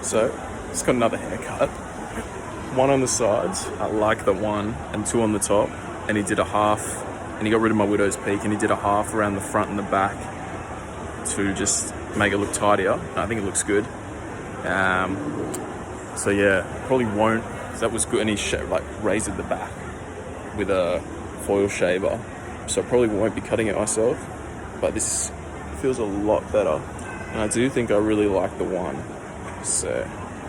So, just got another haircut. One on the sides, I like the one, and two on the top. And he did a half, and he got rid of my widow's peak, and he did a half around the front and the back to just make it look tidier. I think it looks good. So yeah, probably won't, because that was good, and he like raised the back with a foil shaver. So I probably won't be cutting it myself, but this feels a lot better. And I do think I really like the one. So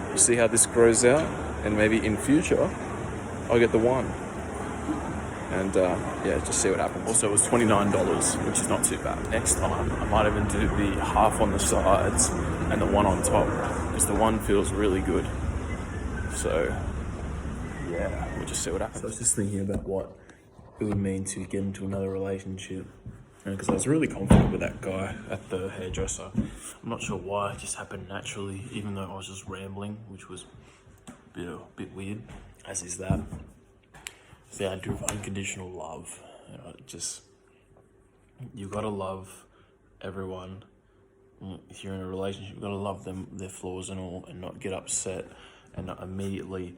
we'll see how this grows out, and maybe in future, I'll get the one. And yeah, just see what happens. Also, it was $29, which is not too bad. Next time, I might even do the half on the sides and the one on top, because the one feels really good. So yeah, we'll just see what happens. So I was just thinking about what it would mean to get into another relationship, because I was really confident with that guy at the hairdresser. I'm not sure why, it just happened naturally, even though I was just rambling, which was a bit weird, as is that. It's the idea of unconditional love. You know, you gotta love everyone. If you're in a relationship, you gotta love them, their flaws and all, and not get upset and not immediately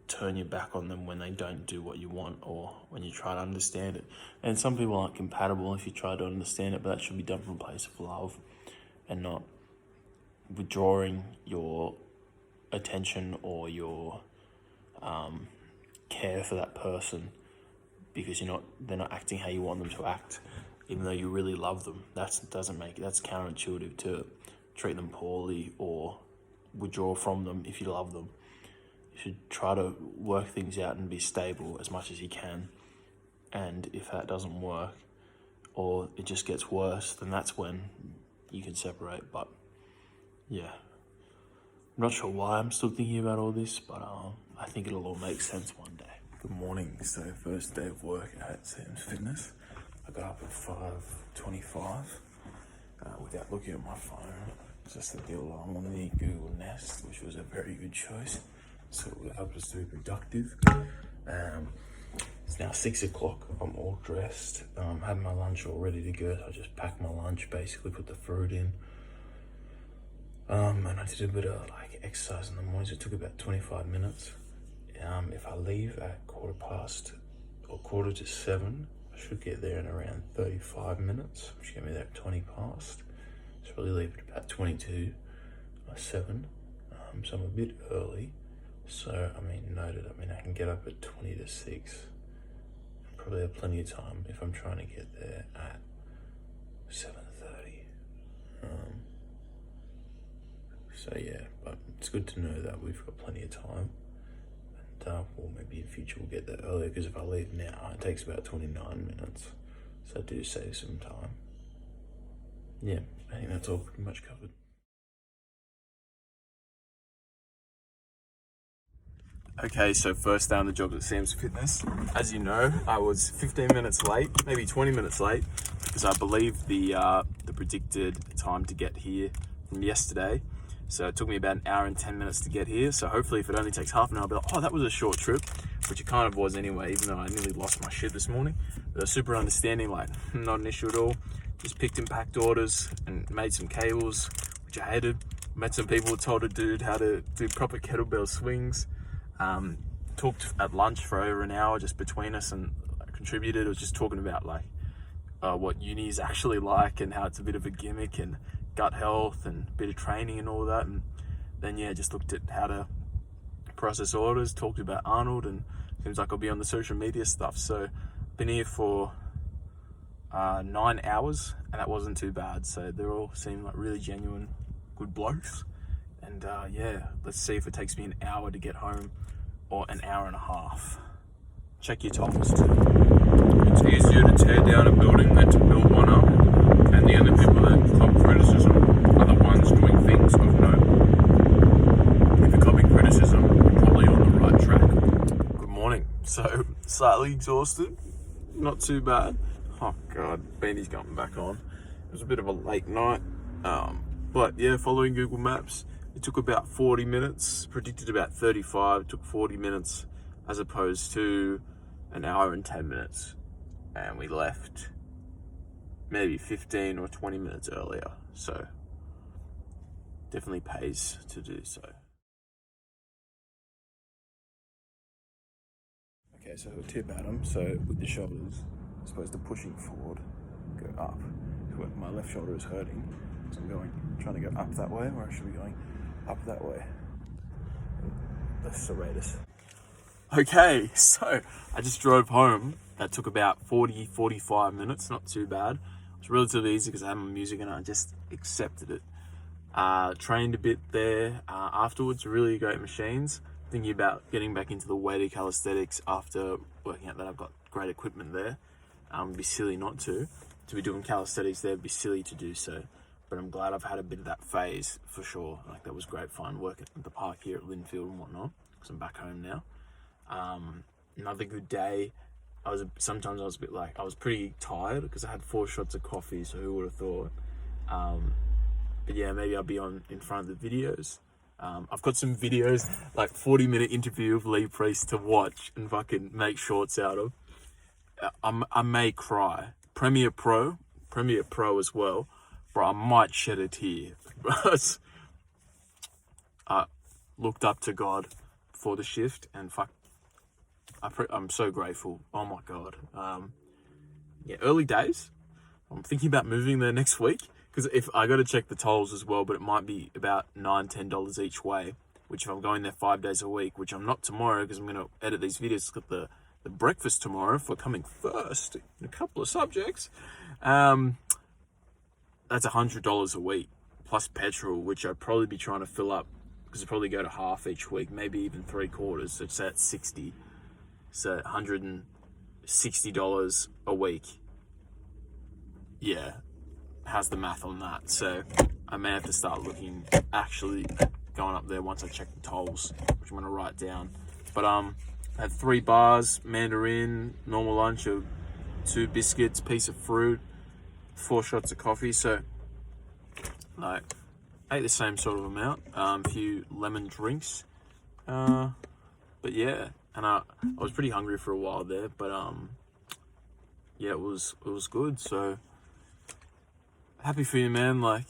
turn your back on them when they don't do what you want or when you try to understand it. And some people aren't compatible if you try to understand it, but that should be done from a place of love and not withdrawing your attention or your care for that person because they're not acting how you want them to act, even though you really love them. That's counterintuitive to treat them poorly or withdraw from them if you love them. You should try to work things out and be stable as much as you can. And if that doesn't work or it just gets worse, then that's when you can separate. But yeah, I'm not sure why I'm still thinking about all this, but I think it'll all make sense one day. Good morning. So first day of work at Sam's Fitness. I got up at 5:25 without looking at my phone, just set the alarm on the Google Nest, which was a very good choice. So it helped us to be productive. It's now 6 o'clock. I'm all dressed. Had my lunch all ready to go. So I just packed my lunch, basically put the fruit in. And I did a bit of exercise in the morning, so it took about 25 minutes. If I leave at 7:15, I should get there in around 35 minutes, which get me there at 20 past. So probably leave at about 22 or 7. So I'm a bit early. So, noted, I can get up at 20 to 6. Probably have plenty of time if I'm trying to get there at 7:30. So yeah, but it's good to know that we've got plenty of time. And well, maybe in future we'll get there earlier, because if I leave now, it takes about 29 minutes. So I do save some time. Yeah, I think that's all pretty much covered. Okay, so first day on the job at Sam's Fitness. As you know, I was 15 minutes late, maybe 20 minutes late, because I believe the predicted time to get here from yesterday. So it took me about an hour and 10 minutes to get here. So hopefully if it only takes half an hour, I'll be like, oh, that was a short trip, which it kind of was anyway, even though I nearly lost my shit this morning. But they're super understanding, not an issue at all. Just picked and packed orders and made some cables, which I hated. Met some people who told a dude how to do proper kettlebell swings. Talked at lunch for over an hour just between us and contributed. It was just talking about what uni is actually like and how it's a bit of a gimmick and gut health and a bit of training and all that. And then yeah, just looked at how to process orders, talked about Arnold, and seems like I'll be on the social media stuff. So been here for 9 hours, and that wasn't too bad. So they all seem like really genuine, good blokes. And yeah, let's see if it takes me an hour to get home or an hour and a half. Check your times too. It's easier to tear down a building than to build one up, and the only people that cop criticism are the ones doing things of note. If you're copping criticism, you're probably on the right track. Good morning. So, slightly exhausted, not too bad. Oh God, Beanie's gotten back on. It was a bit of a late night, but yeah, following Google Maps, it took about 40 minutes, predicted about 35, it took 40 minutes as opposed to an hour and 10 minutes. And we left maybe 15 or 20 minutes earlier. So definitely pays to do so. Okay, so a tip, Adam. So with the shoulders, as opposed to pushing forward, go up. So my left shoulder is hurting, so I'm trying to go up that way, or I should be going up that way. That's serratus. Okay, so I just drove home. That took about 45 minutes, not too bad. It was relatively easy because I had my music and I just accepted it. Trained a bit there afterwards, really great machines. Thinking about getting back into the weighted calisthenics after working out that I've got great equipment there. It'd be silly not to be doing calisthenics there. It'd be silly to do so, but I'm glad I've had a bit of that phase for sure. Like, that was great fun working at the park here at Linfield and whatnot, because I'm back home now. Another good day. Sometimes I was a bit like, I was pretty tired because I had 4 shots of coffee, so who would have thought? But yeah, maybe I'll be in front of the videos. I've got some videos, like 40-minute interview of Lee Priest to watch and fucking make shorts out of. I may cry. Premiere Pro as well, bro. I might shed a tear. I looked up to God for the shift, and I'm so grateful. Oh my God. Yeah, early days. I'm thinking about moving there next week. Because if I got to check the tolls as well, but it might be about $9-10 each way, which if I'm going there 5 days a week, which I'm not tomorrow because I'm going to edit these videos, got the breakfast tomorrow for coming first in a couple of subjects. That's $100 a week plus petrol, which I'd probably be trying to fill up because I'd probably go to half each week, maybe even 3/4. So say that's 60. So $160 a week. Yeah. How's the math on that? So I may have to start actually going up there once I check the tolls, which I'm gonna write down. But I had 3 bars, mandarin, normal lunch of 2 biscuits, piece of fruit, 4 shots of coffee. So like, ate the same sort of amount. A few lemon drinks. But yeah, and I was pretty hungry for a while there, but yeah, it was good. So happy for you, man. Like,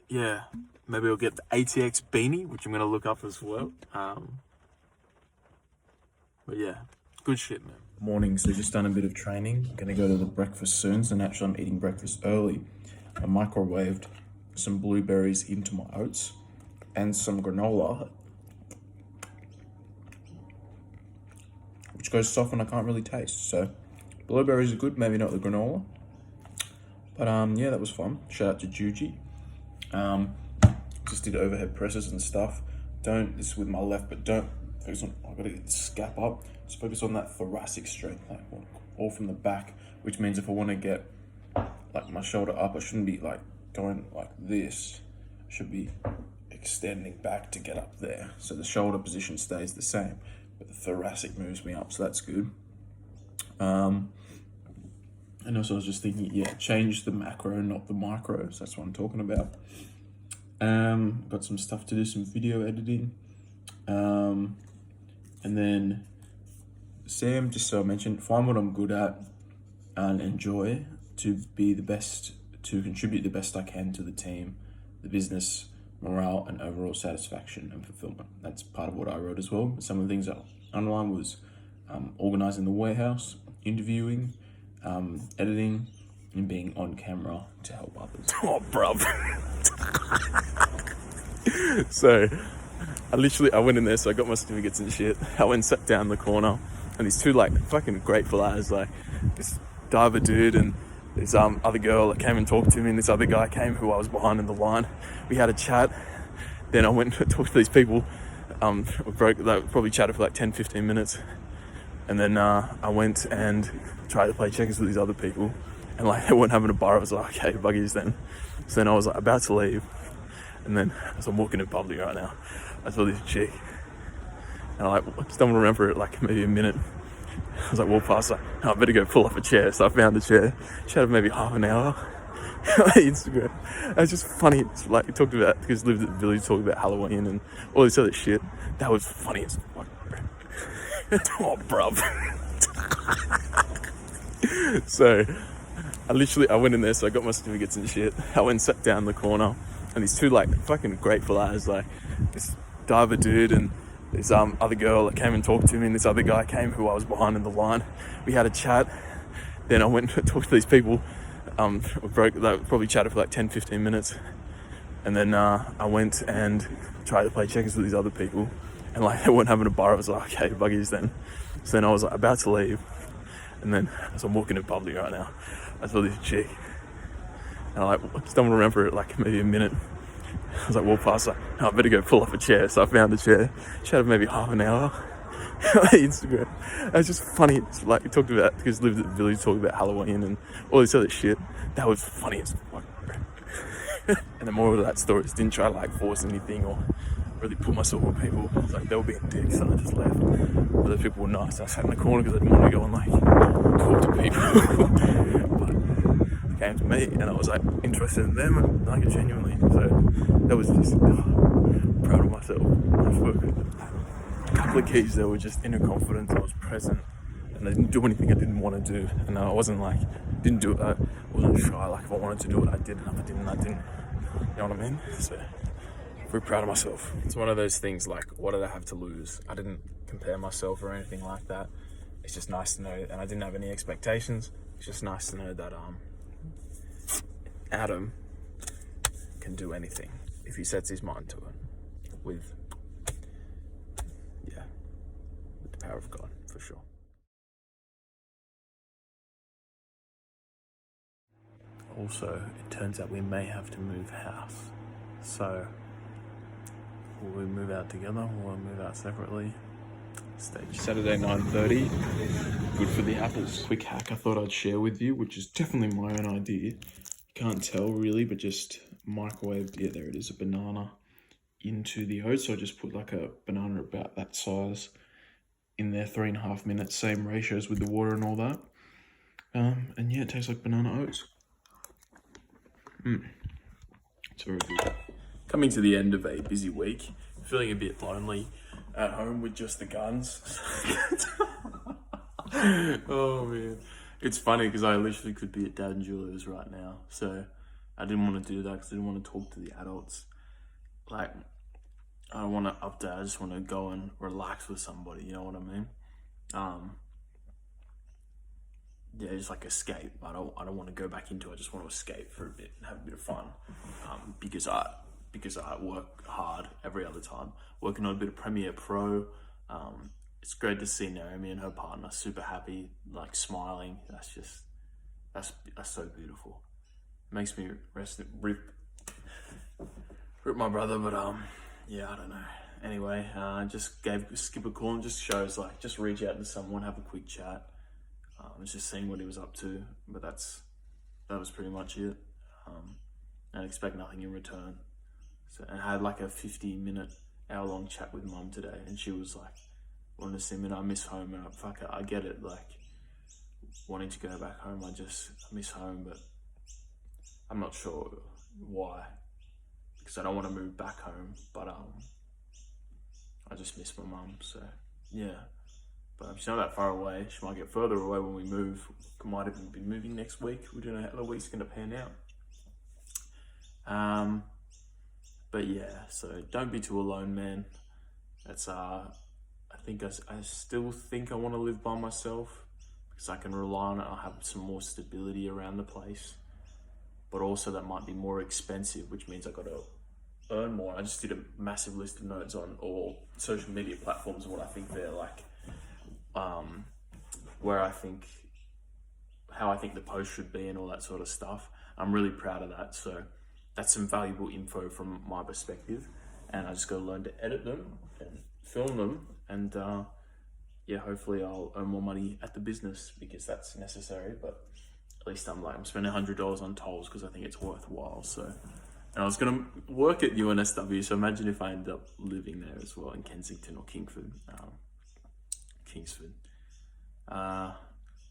yeah, maybe I'll get the ATX beanie, which I'm gonna look up as well. But yeah, good shit, man. Morning, so just done a bit of training. Gonna go to the breakfast soon. So naturally I'm eating breakfast early. I microwaved some blueberries into my oats and some granola, which goes soft and I can't really taste. So blueberries are good, maybe not the granola. But yeah, that was fun. Shout out to Juji. Just did overhead presses and stuff. This is with my left, but don't focus on, I gotta get the scap up. Just focus on that thoracic strength, like all from the back, which means if I wanna get like my shoulder up, I shouldn't be like going like this. I should be extending back to get up there. So the shoulder position stays the same, but the thoracic moves me up, so that's good. And also I was just thinking, yeah, change the macro, not the micro. So that's what I'm talking about. Got some stuff to do, some video editing. And then Sam, just so I mentioned, find what I'm good at and enjoy to be the best, to contribute the best I can to the team, the business, morale, and overall satisfaction and fulfillment. That's part of what I wrote as well. Some of the things that online was organizing the warehouse, interviewing, editing, and being on camera to help others. Oh, bruv. So I went in there, so I got my certificates and shit. I went and sat down in the corner, and these 2 like fucking grateful as, like this diver dude and this other girl that came and talked to me, and this other guy came who I was behind in the line. We had a chat. Then I went and talked to these people. They probably chatted for like 10-15 minutes. And then I went and tried to play checkers with these other people, and like they weren't having a bar. I was like, okay, buggies then. So then I was like about to leave, and then as I'm walking in public right now, I saw this chick, and I stumbled around for like maybe a minute. I was like, walk past, like, oh, I better go pull up a chair. So I found the chair. Chatted maybe half an hour. Instagram. It was just funny. It's like we talked about, because we lived at the village, talked about Halloween and all this other shit. That was funny as fuck. Oh, bruv. So I went in there, so I got my certificates and shit. I went and sat down in the corner, and these 2 like fucking grateful as, like this diver dude and this other girl that came and talked to me, and this other guy came who I was behind in the line. We had a chat. Then I went and talked to these people. Probably chatted for like 10-15 minutes. And then I went and tried to play checkers with these other people. And like they weren't having a bar. I was like, okay, buggies then. So then I was like about to leave. And then as I'm walking in public right now, I saw this chick. And I like stumbled around for like maybe a minute. I was like, walk past, like, oh, I better go pull up a chair. So I found a chair. Chatted maybe half an hour. Instagram. It was just funny. It's like we talked about, because lived at the village, talked about Halloween and all this other shit. That was funny as fuck. And the moral of that story is didn't try to like force anything or really put myself on people. It's like they were being dicks and I just left. But those people were nice. I sat in the corner because I didn't want to go and like talk to people. But they came to me and I was like interested in them and like genuinely. So that was just proud of myself. A couple of keys that were just inner confidence. I was present and I didn't do anything I didn't want to do. And I wasn't like, didn't do it. I wasn't shy. Like if I wanted to do it, I did. And if I didn't, I didn't. You know what I mean? So very proud of myself. It's one of those things like, what did I have to lose? I didn't compare myself or anything like that. It's just nice to know, and I didn't have any expectations. It's just nice to know that Adam can do anything if he sets his mind to it with the power of God, for sure. Also, it turns out we may have to move house. So, will we move out together or will we move out separately? Stage. Saturday 9:30. Good for the apples. Quick hack I thought I'd share with you, which is definitely my own idea. Can't tell really, but just microwaved, yeah, there it is, a banana into the oats. So I just put like a banana about that size in there, 3.5 minutes, same ratios with the water and all that. And yeah, it tastes like banana oats. It's very good. Coming to the end of a busy week, feeling a bit lonely at home with just the guns. Oh man. It's funny because I literally could be at Dad and Julia's right now. So I didn't want to do that because I didn't want to talk to the adults. Like, I don't want to update, I just want to go and relax with somebody, you know what I mean? Yeah, just like escape. I don't want to go back into it. I just want to escape for a bit and have a bit of fun. Because I work hard every other time. Working on a bit of Premiere Pro. It's great to see Naomi and her partner super happy, like smiling. That's so beautiful. Makes me rip my brother, but yeah, I don't know. Anyway, just gave Skip a call and just shows like, just reach out to someone, have a quick chat. I was just seeing what he was up to, but that was pretty much it. And expect nothing in return. So, and I had like a 50-minute, hour-long chat with Mum today, and she was like, wanting to see me, and I miss home, and I get it, like, wanting to go back home, I miss home, but I'm not sure why, because I don't want to move back home, but I just miss my mum, so yeah. But she's not that far away. She might get further away when we move. We might even be moving next week. We don't know how the week's going to pan out. But yeah, so don't be too alone, man. That's I still think I want to live by myself because I can rely on it. I'll have some more stability around the place. But also that might be more expensive, which means I got to earn more. I just did a massive list of notes on all social media platforms and what I think they're like. How I think the post should be and all that sort of stuff. I'm really proud of that. So that's some valuable info from my perspective. And I just got to learn to edit them and film them. And yeah, hopefully I'll earn more money at the business because that's necessary. But at least I'm spending $100 on tolls because I think it's worthwhile. So, and I was going to work at UNSW. So imagine if I end up living there as well in Kensington or Kingsford.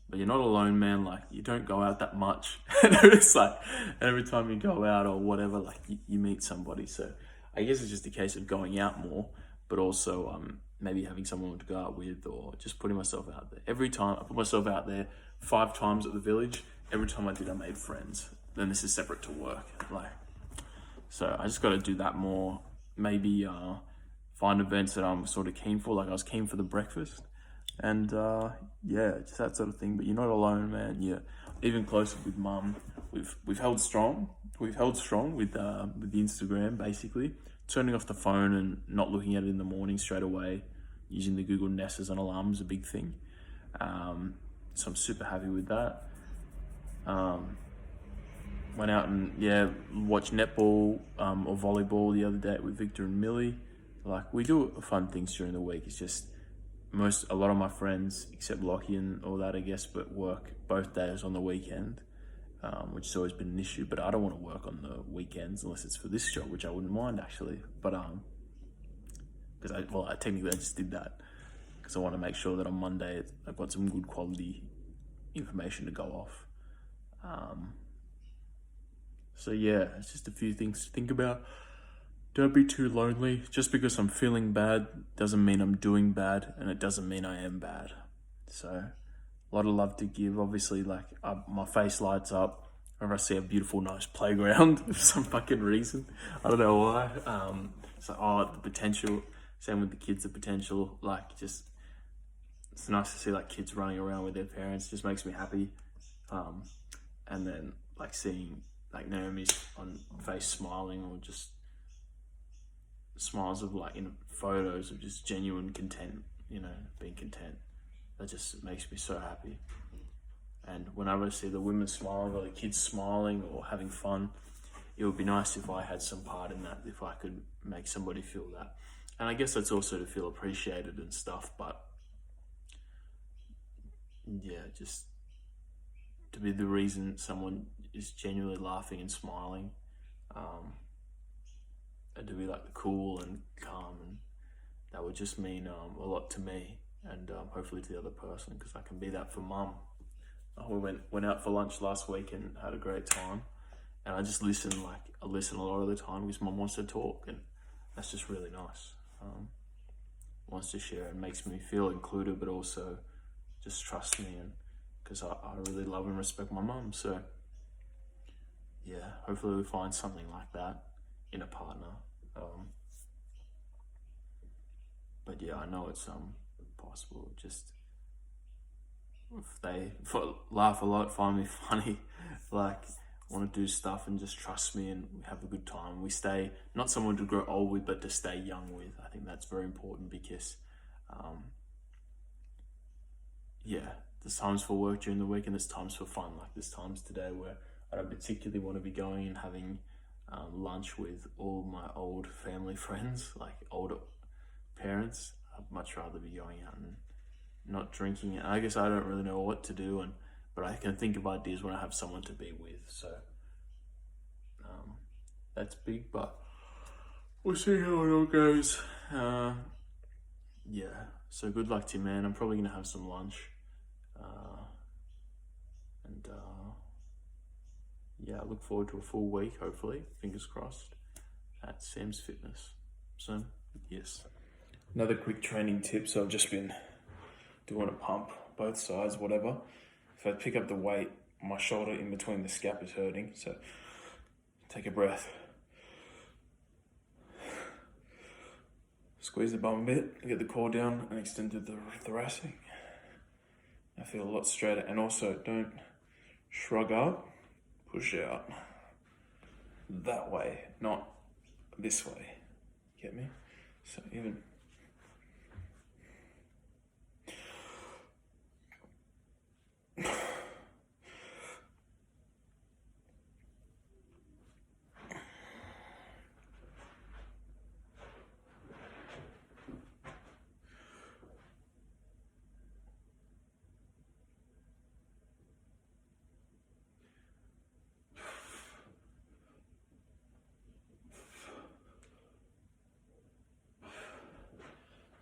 But you're not alone, man. Like, you don't go out that much. And it's like, every time you go out or whatever, like you meet somebody. So I guess it's just a case of going out more, but also maybe having someone to go out with or just putting myself out there. Every time I put myself out there 5 times at the village, every time I did, I made friends. Then this is separate to work. So I just got to do that more. Maybe find events that I'm sort of keen for. Like I was keen for the breakfast, and yeah, just that sort of thing. But you're not alone, man. You're even closer with mum. We've held strong. We've held strong with the Instagram, basically turning off the phone and not looking at it in the morning straight away. Using the Google Nest as an alarm is a big thing. So I'm super happy with that. Went out and watched netball or volleyball the other day with Victor and Millie. Like we do fun things during the week. It's just a lot of my friends, except Lockie and all that, I guess, but work both days on the weekend, which has always been an issue. But I don't want to work on the weekends unless it's for this job, which I wouldn't mind actually. But because I technically just did that because I want to make sure that on Monday I've got some good quality information to go off. So yeah, it's just a few things to think about. Don't be too lonely. Just because I'm feeling bad doesn't mean I'm doing bad, and it doesn't mean I am bad. So a lot of love to give. Obviously, like my face lights up whenever I see a beautiful, nice playground for some fucking reason. I don't know why. The potential. Same with the kids, the potential. Like just, it's nice to see like kids running around with their parents. Just makes me happy. And then like seeing like Naomi's on face smiling, or just smiles of like in photos of just genuine content, being content. That just makes me so happy. And whenever I see the women smiling or the kids smiling or having fun, it would be nice if I had some part in that, if I could make somebody feel that. And I guess that's also to feel appreciated and stuff, but yeah, just to be the reason someone is genuinely laughing and smiling, and to be like cool and calm, and that would just mean a lot to me, and hopefully to the other person, because I can be that for mum. We went out for lunch last week and had a great time, and I just listen a lot of the time because mum wants to talk, and that's just really nice. Wants to share and makes me feel included, but also just trust me, and because I really love and respect my mum. So yeah, hopefully we find something like that in a partner. But yeah, I know it's possible. Just if they laugh a lot, find me funny, like want to do stuff and just trust me and have a good time. We stay, not someone to grow old with, but to stay young with. I think that's very important because there's times for work during the week and there's times for fun. Like there's times today where I don't particularly want to be going and having lunch with all my old family friends, like older parents. I'd much rather be going out and not drinking. And I guess I don't really know what to do, but I can think of ideas when I have someone to be with. So that's big, but we'll see how it all goes. So good luck to you, man. I'm probably gonna have some lunch, I look forward to a full week, hopefully, fingers crossed, at Sam's Fitness. So yes, another quick training tip. So I've just been doing a pump, both sides, whatever. If I pick up the weight, my shoulder in between the scap is hurting. So take a breath. Squeeze the bum a bit, get the core down and extend to the thoracic. I feel a lot straighter. And also don't shrug up, push out. That way, not this way. Get me? So even...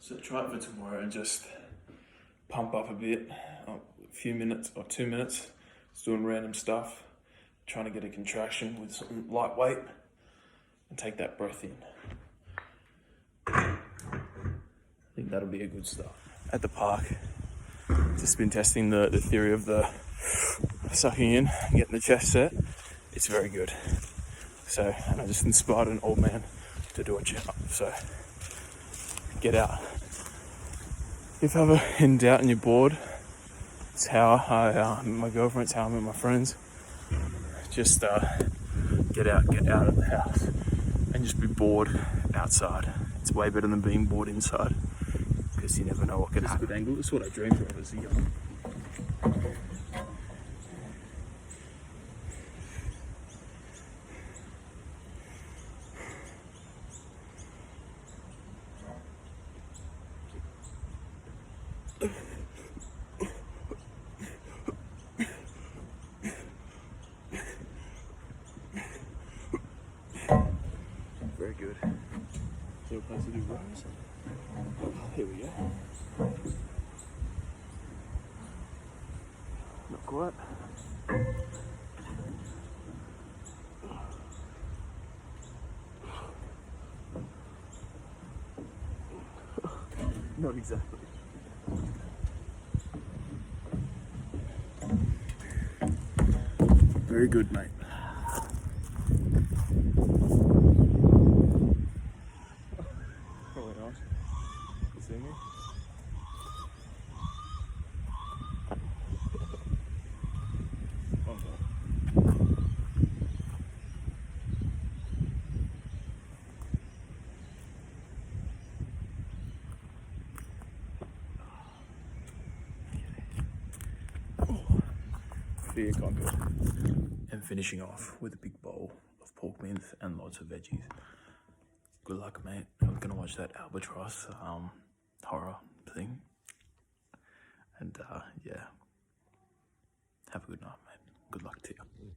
So try it for tomorrow and just pump up a bit, a few minutes or 2 minutes, just doing random stuff, trying to get a contraction with some light weight and take that breath in. I think that'll be a good start. At the park, just been testing the theory of the sucking in, getting the chest set. It's very good. So, and I just inspired an old man to do a chin up. So get out. If ever in doubt and you're bored, it's how I meet my girlfriend, it's how I meet my friends. Just get out of the house and just be bored outside. It's way better than being bored inside, because you never know what can happen. Good angle. That's what I dreamed of as a young. Very good. Is there a place to do rows? Here we go. Not quite. Not exactly. Very good, mate. Probably not. You see me? Oh, no. Fear conquered. And finishing off with a big bowl of pork mince and lots of veggies. Good luck, mate. I'm gonna watch that albatross horror thing. And yeah, have a good night, mate. Good luck to you.